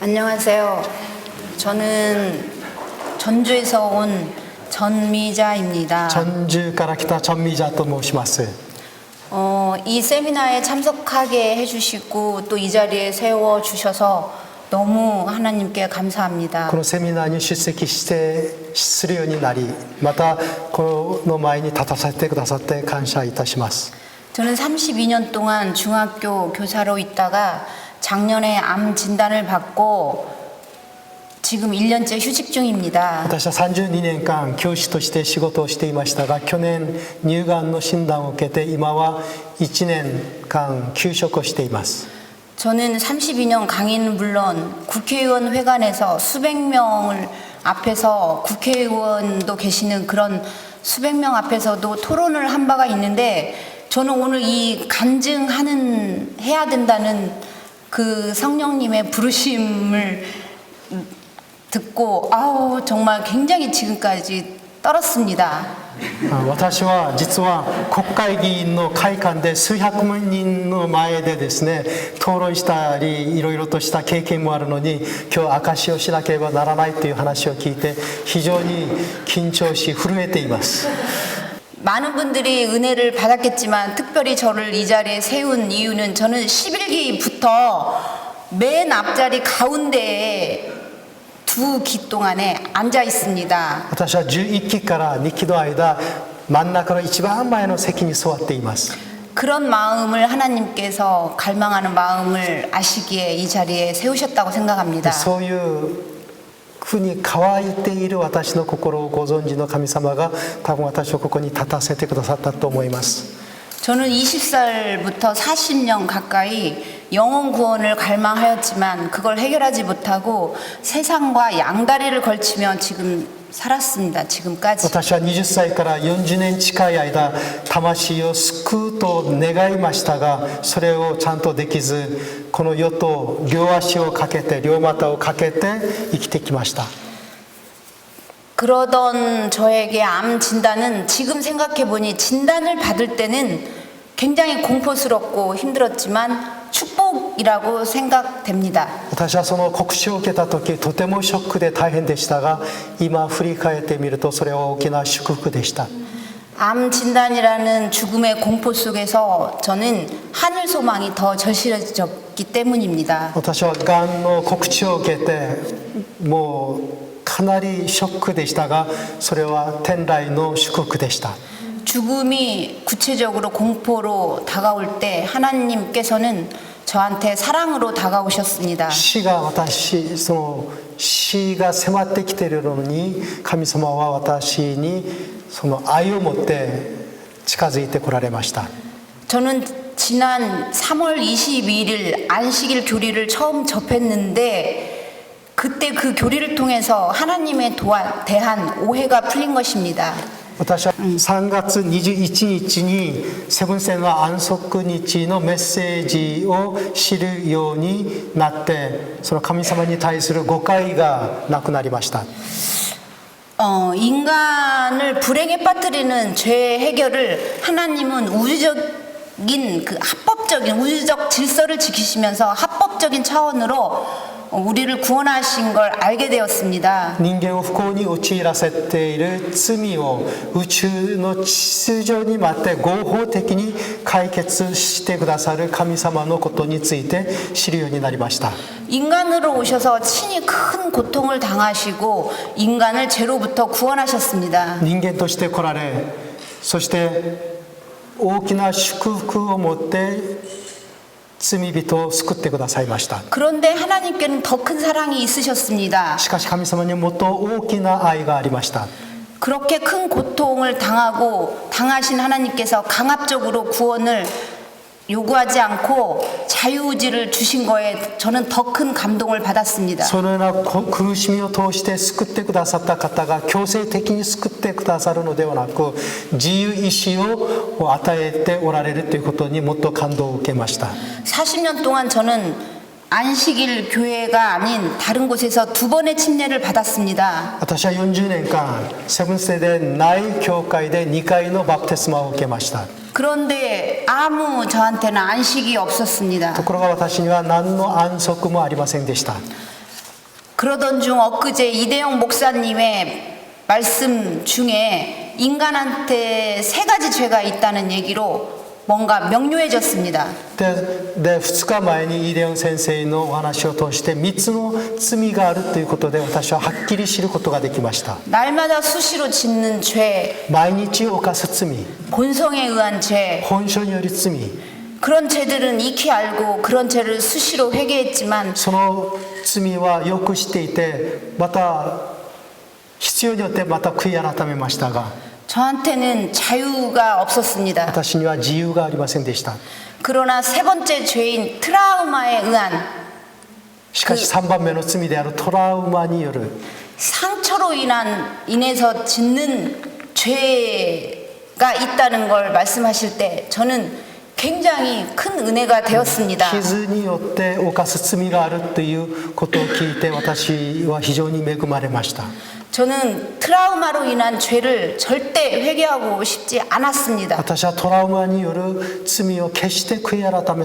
안녕하세요. 저는 전주에서 온 전미자입니다. 전주から来た 전미자と申します。 이 세미나에 참석하게 해주시고 또 이 자리에 세워주셔서 너무 하나님께 감사합니다. このセミナーに出席するようになり、またこの前に立たせてくださって感謝いたします。 저는 32년 동안 중학교 교사로 있다가 작년에 암 진단을 받고 지금 1년째 휴직 중입니다. 私は32年間教師として仕事をしていましたが、去年乳がんの診断を受けて今は1年間休職をしています。 저는 32년 강의는 물론 국회의원 회관에서 수백 명을 앞에서 국회의원도 계시는 그런 수백 명 앞에서도 토론을 한 바가 있는데 저는 오늘 이 간증하는 해야 된다는 그 성령님의 부르심을 듣고 아우 정말 굉장히 지금까지 떨었습니다. 私は実は国会議員の会館で数百万人の前でですね討論したりいろいろとした経験もあるのに今日証しをしなければならないという話を聞いて非常に緊張し震えています。 많은 분들이 은혜를 받았겠지만 특별히 저를 이 자리에 세운 이유는 저는 11기부터 맨 앞자리 가운데에 두 기 동안에 앉아 있습니다. 私は11期から2期の間真ん中の一番前の席に座っています。 그런 마음을 하나님께서 갈망하는 마음을 아시기에 이 자리에 세우셨다고 생각합니다. そういうふうに乾いている私の心をご存知の神様が多分私をここに立たせてくださったと思います。 저는 20살부터 40년 가까이 영혼 구원을 갈망하였지만 그걸 해결하지 못하고 세상과 양다리를 걸치며 지금 살았습니다. 지금까지. 私は20歳から40年近い間魂を救うと願いましたがそれをちゃんとできずこの世と両足をかけて両股をかけて生きてきました。 그러던 저에게 암 진단은 지금 생각해보니 진단을 받을 때는 굉장히 공포스럽고 힘들었지만 축복이라고 생각됩니다. 私はその告知を受けた時とてもショックで大変でしたが今振り返ってみるとそれは大きな祝福でした。 암 진단이라는 죽음의 공포 속에서 저는 하늘 소망이 더 절실해졌기 때문입니다. 私はがんの告知を受けてもうかなりショックでしたがそれは天来の祝福でした。 죽음이 구체적으로 공포로 다가올 때 하나님께서는 저한테 사랑으로 다가오셨습니다. 死が私その死が迫ってきているのに神様は私にその愛を持って近づいてこられました。 저는 지난 3월 22일 안식일 교리를 처음 접했는데 그때 그 교리를 통해서 하나님에 대한 오해가 풀린 것입니다. 私は3月21日にセブンセンの安息日のメッセージを知るようになってその神様に対する誤解がなくなりました。 인간을 불행에 빠뜨리는 죄 해결을 하나님은 우주적인 그 합법적인 우주적 질서를 지키시면서 합법적인 차원으로 우리를 구원하신 걸 알게 되었습니다. 人間を不幸に陥らせている罪を宇宙の秩序にまって合法的に解決してくださる神様のことについて知るようになりました。 인간으로 오셔서 친히 큰 고통을 당하시고 인간을 죄로부터 구원하셨습니다. 人間として来られそして大きな祝福を持って罪人を救ってくださいました。 그런데 하나님께는 더 큰 사랑이 있으셨습니다. しかし神様にもっと大きな愛がありました。 그렇게 큰 고통을 당하신 하나님께서 강압적으로 구원을 요구하지 않고 자유의지를 주신 거에 저는 더 큰 감동을 받았습니다. そのような苦しみを通して救ってくださった方が強制的に救ってくださるのではなく自由意志を与えておられるということにもっと感動を受けました。 40년 동안 저는 안식일 교회가 아닌 다른 곳에서 두 번의 침례를 받았습니다. 私は40年間セブンスデーでない教会で2回のバプテスマを受けました。 그런데 아무 저한테는 안식이 없었습니다. ところが私には何の安息もありませんでした。 그러던 중 엊그제 이대영 목사님의 말씀 중에 인간한테 3가지 죄가 있다는 얘기로 뭔가 명료해졌습니다. で2日前にイデオン先生のお話を通して3つの罪があるということで私ははっきり知ることができました。 날마다 수시로 짓는 죄, 毎日犯す罪、 본성에 의한 죄, 本性による罪、 그런 죄들은 익히 알고 그런 죄를 수시로 회개했지만 その罪はよく知っていてまた必要によってまた悔い改めましたが 저한테는 자유가 없었습니다. 私には自由がありませんでした。 그러나 3번째 죄인 트라우마에 의한 しかし3番目の罪であるトラウマによる 상처로 인해서 짓는 죄가 있다는 걸 말씀하실 때 저는 굉장히 큰 은혜가 되었습니다. 傷によって犯す罪があるということを聞いて私は非常に恵まれました。 저는 트라우마로 인한 죄를 절대 회개하고 싶지 않았습니다. 私はトラウマによる罪を決して悔い改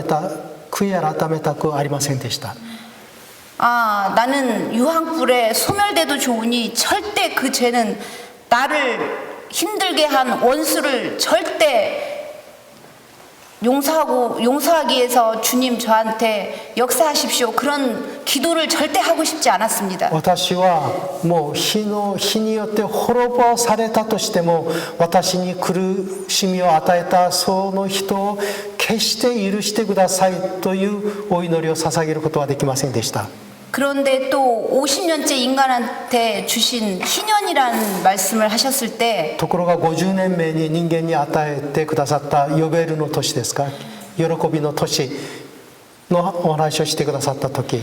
めたくありませんでした。 아, 나는 유황불에 소멸돼도 좋으니 절대 그 죄는 나를 힘들게 한 원수를 절대 용서하기 위해서 주님 저한테 역사하십시오. 그런 기도를 절대 하고 싶지 않았습니다. 私はもう火によって滅ぼされたとしても私に苦しみを与えたその人を決して許してくださいというお祈りを捧げることはできませんでした。 그런데 또 50년째 인간한테 주신 희년이라는 말씀을 하셨을 때 ところが50年目に人間に与えてくださったヨベルの年ですか、喜びの年のお話をしてくださった時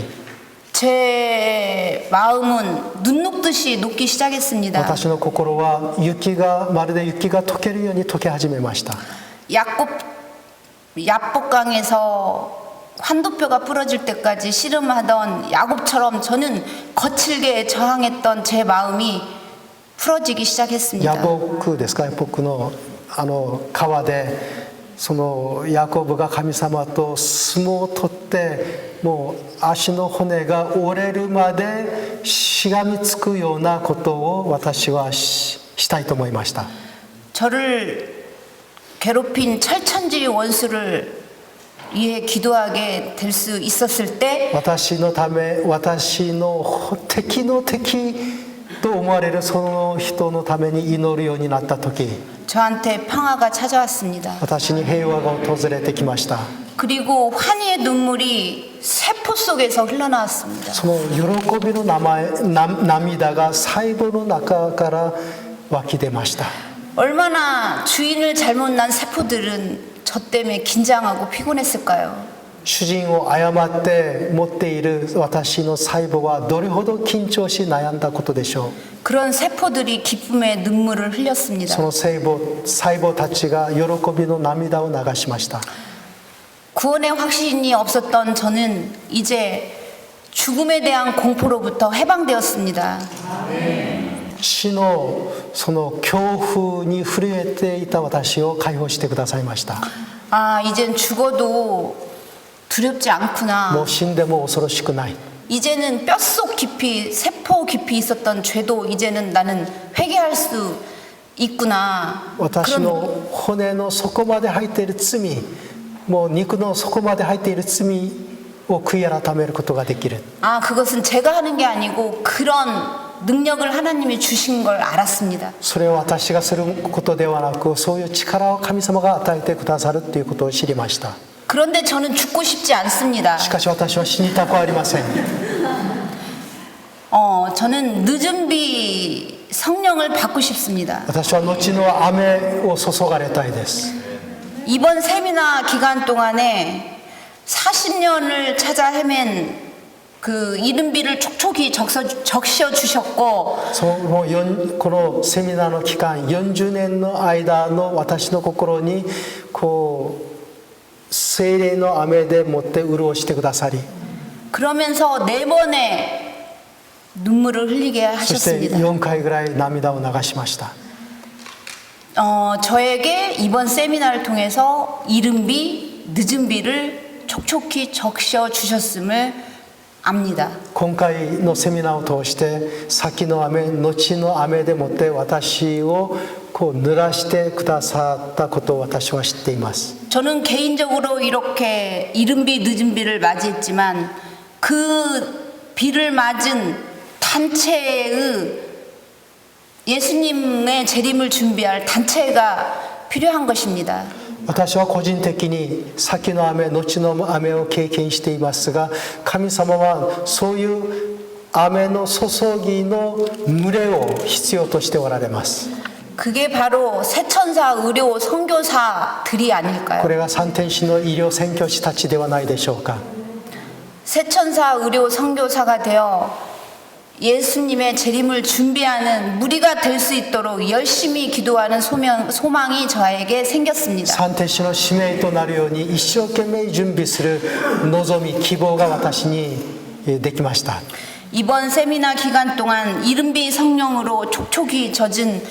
제 마음은 눈 녹듯이 녹기 시작했습니다. 私の心はまるで雪が溶けるように溶け始めました。 야복강에서 환도뼈가 부러질 때까지 씨름하던 야곱처럼 저는 거칠게 저항했던 제 마음이 풀어지기 시작했습니다. ヤボクですか、ヤボクの川でそのヤコブが神様と相撲を取ってもう足の骨が折れるまでしがみつくようなことを私はしたいと思いました。 저를 괴롭힌 철천지 원수를 위해 기도하게 될 수 있었을 때 私のため私の敵の敵と思われるその人のために祈るようになった時 저한테 평화가 찾아왔습니다. 私に平和が訪れてきました。 그리고 환희의 눈물이 세포 속에서 흘러나왔습니다. その喜びの涙が細胞の中から湧き出ました。 얼마나 주인을 잘못 난 세포들은 저 때문에 긴장하고 피곤했을까요? 主人を誤って持っている私の細胞はどれほど緊張し悩んだことでしょう。 그런 세포들이 기쁨의 눈물을 흘렸습니다. その細胞たちが喜びの涙を流しました。 구원의 확신이 없었던 저는 이제 죽음에 대한 공포로부터 해방되었습니다. 死のその恐怖に震えていた私を解放してくださいました。 아, 이젠 죽어도 두렵지 も 않구나. う死んでも恐ろしくない。 이제는 뼛속 깊이, 세포 깊이 있었던 죄도 이제는 나는 회개할 수 있구나. 私の骨の底まで入っている罪、もう肉の底まで入っている罪を悔い改めることができる。 아, 그것은 제가 하는 게 아니고 그런 능력을 하나님이 주신 걸 알았습니다. それを私がすることではなく、そういう力を神様が与えてくださるということを知りました。 그런데 저는 죽고 싶지 않습니다. しかし私は死にたくありません。 저는 늦은 비 성령을 받고 싶습니다. 私は後の雨を注がれたいです。 이번 세미나 기간 동안에 40년을 찾아 헤맨 그 이른비를 촉촉히 적셔 주셨고 このセミナーの期間40年の間の私の心にこう聖霊の雨でもって潤してくださり 그러면서 4번의 눈물을 흘리게 そして 하셨습니다. 4回ぐらい涙を流しました。 저에게 이번 세미나를 통해서 이른비, 늦은비를 촉촉히 적셔 주셨음을 압니다. 今回のセミナーを通して先の雨後の雨でもって私をこう濡らしてくださったことを私は知っています。 저는 개인적으로 이렇게 이른 비 늦은 비를 맞이했지만 그 비를 맞은 단체의 예수님의 재림을 준비할 단체가 필요한 것입니다. 私は個人的に先の雨後の雨を経験していますが、神様はそういう雨の注ぎの群れを必要としておられます。 그게 바로 새천사 의료 선교사들이 こ 아닐까요? れが三天使の医療宣教師たちではないでしょうか。 새천사 의료 선교사가 되어 예수님의 재림을 준비하는 무리가 될 수 있도록 열심히 기도하는 소망이 저에게 생겼습니다. 三天使の使命となるように一生懸命準備する望み希望が私にできました。 이번 세미나 기간 동안 이른비 성령으로 촉촉이 젖은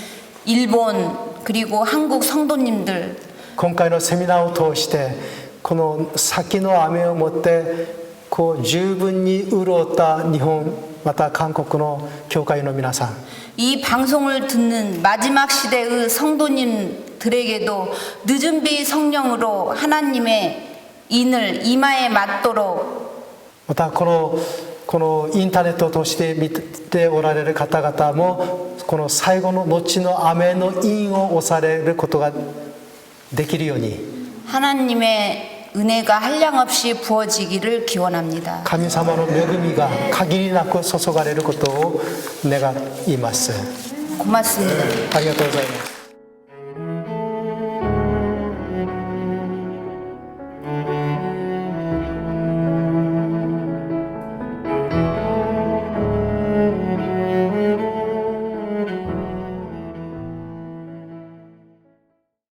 일본 그리고 한국 성도님들 今回のセミナーを通してこの先の雨をもってこう十分に潤った日本また韓国の教会の皆さん 이 방송을 듣는 마지막 시대의 성도님들에게도 늦은 비 성령으로 하나님의 인을 이마에 맞도록 またこのインターネットを通して見ておられる方々もこの最後の後の雨の印を押されることができるように 하나님의 은혜가 한량없이 부어지기를 기원합니다. 神様の恵みが限りなく注がれることを願います。 고맙습니다. ありがとうございます。